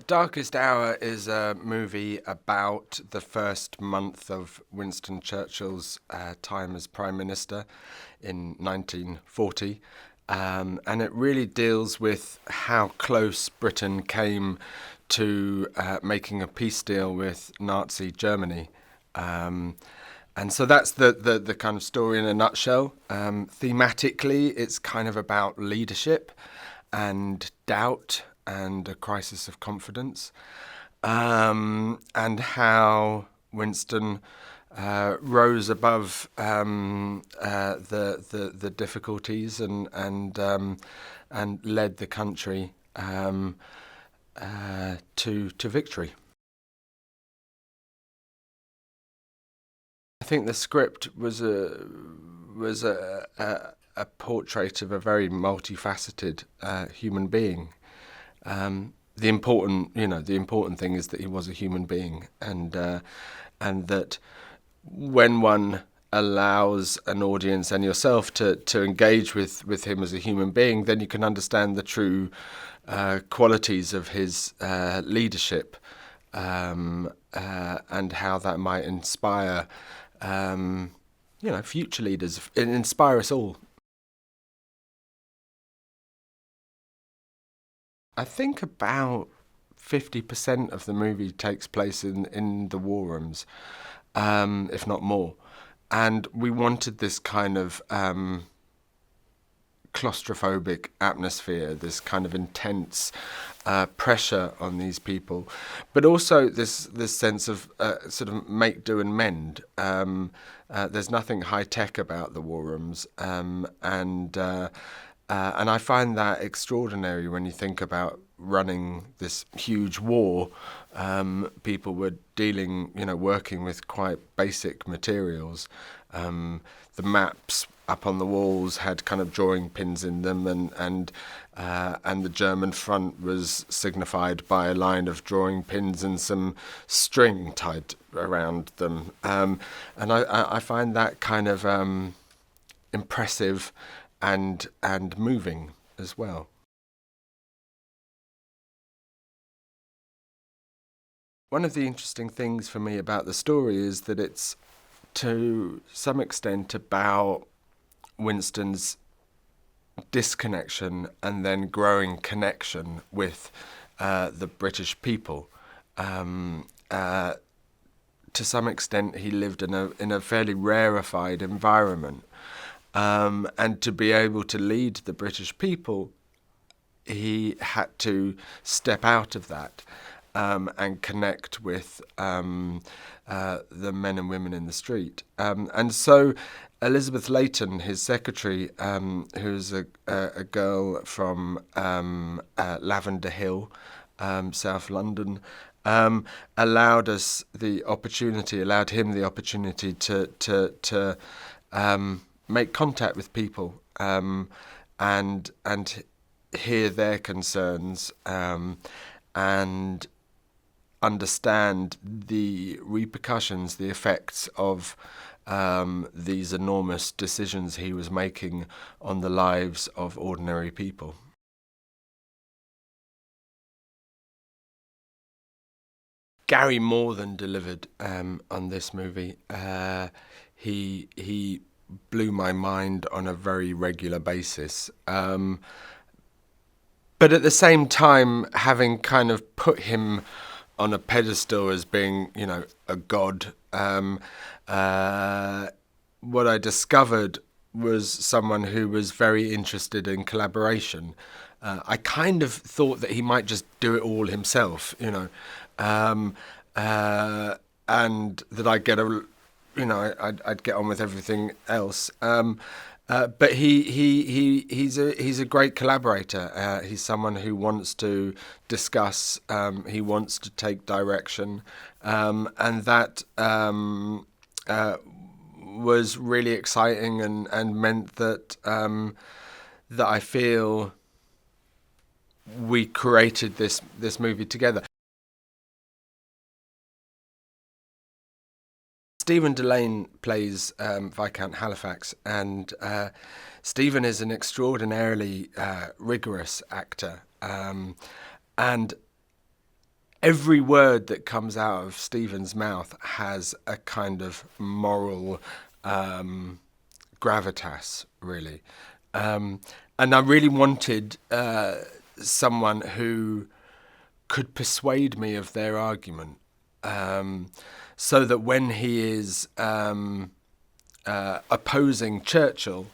Darkest Hour is a movie about the first month of Winston Churchill's time as Prime Minister in 1940. And it really deals with how close Britain came to making a peace deal with Nazi Germany. And so that's the kind of story in a nutshell. Thematically, it's kind of about leadership and doubt and a crisis of confidence, and how Winston rose above the difficulties and led the country to victory. I think the script was a portrait of a very multifaceted human being. The important thing is that he was a human being, and that when one allows an audience and yourself to engage with him as a human being, then you can understand the true qualities of his leadership, and how that might inspire future leaders, and inspire us all. I think about 50% of the movie takes place in the war rooms, if not more. And we wanted this kind of claustrophobic atmosphere, this kind of intense pressure on these people, but also this sense of sort of make, do and mend. There's nothing high-tech about the war rooms, and I find that extraordinary when you think about running this huge war. People were working with quite basic materials. The maps up on the walls had kind of drawing pins in them, and the German front was signified by a line of drawing pins and some string tied around them. And I find that kind of impressive and moving as well. One of the interesting things for me about the story is that it's to some extent about Winston's disconnection and then growing connection with the British people. To some extent, he lived in a fairly rarefied environment. And to be able to lead the British people, he had to step out of that and connect with the men and women in the street. And so Elizabeth Layton, his secretary, who's a girl from Lavender Hill, South London, allowed him the opportunity to make contact with people, and hear their concerns, and understand the repercussions, the effects of these enormous decisions he was making on the lives of ordinary people. Gary more than delivered on this movie. He blew my mind on a very regular basis. But at the same time, having kind of put him on a pedestal as being, a god, what I discovered was someone who was very interested in collaboration. I kind of thought that he might just do it all himself, and that I'd get I'd get on with everything else. But he's a great collaborator. He's someone who wants to discuss. He wants to take direction, and that was really exciting and meant that that I feel we created this movie together. Stephen Dillane plays Viscount Halifax, and Stephen is an extraordinarily rigorous actor, and every word that comes out of Stephen's mouth has a kind of moral gravitas, really. And I really wanted someone who could persuade me of their argument, so that when he is opposing Churchill,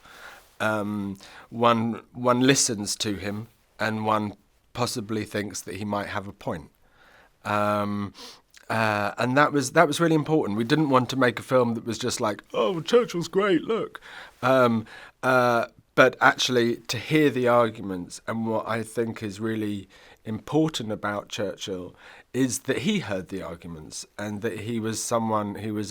one listens to him and one possibly thinks that he might have a point. And that was really important. We didn't want to make a film that was just like, oh, Churchill's great, look. But actually to hear the arguments, and what I think is really important about Churchill is that he heard the arguments, and that he was a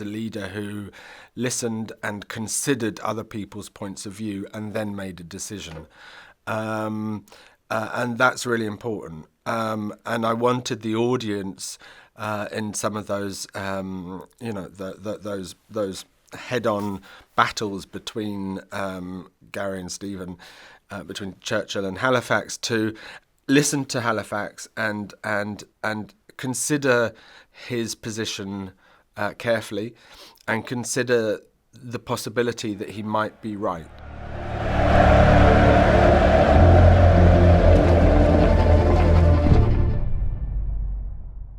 leader who listened and considered other people's points of view and then made a decision. And that's really important. And I wanted the audience in some of those, those head-on battles between Gary and Stephen, between Churchill and Halifax, to listen to Halifax and consider his position carefully, and consider the possibility that he might be right.